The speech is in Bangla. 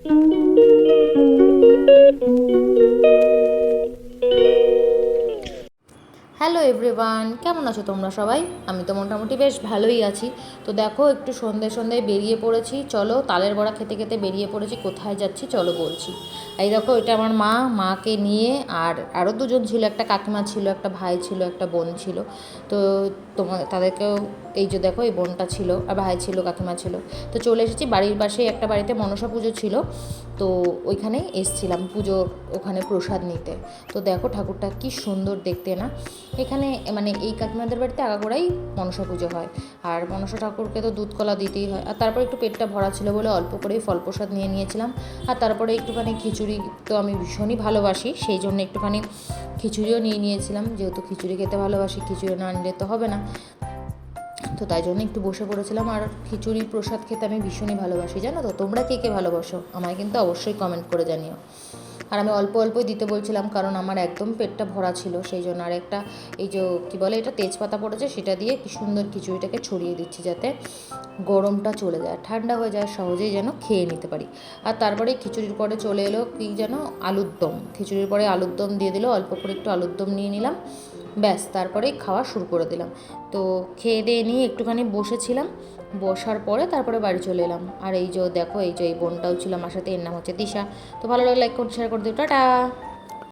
হ্যালো এভরিওয়ান, কেমন আছো তোমরা সবাই? আমি তো মোটামুটি বেশ ভালোই আছি। তো দেখো, একটু সন্ধ্যায় বেরিয়ে পড়েছি। চলো, তালের বড়া খেতে খেতে বেরিয়ে পড়েছি। কোথায় যাচ্ছি চলো বলছি। এই দেখো, এটা আমার মাকে নিয়ে, আর আরও দুজন ছিল, একটা কাকিমা ছিল, একটা ভাই ছিল, একটা বোন ছিল। তো তাদেরকেও, এই যে দেখো, এই বোনটা ছিল, আর ভাই ছিল, কাকিমা ছিল। তো চলে এসেছি বাড়ির পাশে একটা বাড়িতে মনসা পুজো ছিল। তো ওইখানে এসছিলাম পুজোর ওখানে প্রসাদ নিতে। তো দেখো ঠাকুরটা কি সুন্দর দেখতে না। এখানে মানে এই কাকিমাদের বাড়িতে আগাগোড়াই মনসা পুজো হয়। আর মনসা ঠাকুরকে তো দুধ কলা দিতেই হয়। আর তারপরে একটু পেটটা ভরা ছিল বলে অল্প করেই ফল প্রসাদ নিয়েছিলাম। আর তারপরে একটুখানি খিচুড়ি, তো আমি ভীষণই ভালোবাসি, সেই জন্য একটুখানি খিচুড়িও নিয়েছিলাম, যেহেতু খিচুড়ি খেতে ভালোবাসি, খিচুড়ি না নিলে তো হবে না। তো তাই জন্য একটু বসে পড়েছিলাম। আর খিচুড়ি প্রসাদ খেতে আমি ভীষণই ভালোবাসি, জানো তো। তোমরা কে কে ভালোবাসো আমায় কিন্তু অবশ্যই কমেন্ট করে জানিও। আর আমি অল্প অল্পই দিতে বলছিলাম, কারণ আমার একদম পেটটা ভরা ছিল, সেই জন্য। আর একটা এই যে কী বলে, এটা তেজপাতা পড়েছে, সেটা দিয়ে কি সুন্দর খিচুড়িটাকে ছড়িয়ে দিচ্ছি, যাতে গরমটা চলে যায়, ঠান্ডা হয়ে যায়, সহজেই যেন খেয়ে নিতে পারি। আর তারপরে খিচুড়ির পরে চলে এলো কি যেন, আলুর দম। খিচুড়ির পরে আলুর দম দিয়ে দিল, অল্প করে একটু আলুর দম নিয়ে নিলাম, ব্যাস তারপরেই খাওয়া শুরু করে দিলাম। তো খেয়ে দিয়ে নিয়ে একটুখানি বসেছিলাম, বসার পরে তারপরে বাড়ি চলে এলাম। আর এই যে দেখো, এই যে এই বোনটাও ছিল আমার সাথে, এর নাম হচ্ছে দিশা। তো ভালো লাগলে লাইক করুন, শেয়ার করে দিও, টাটা।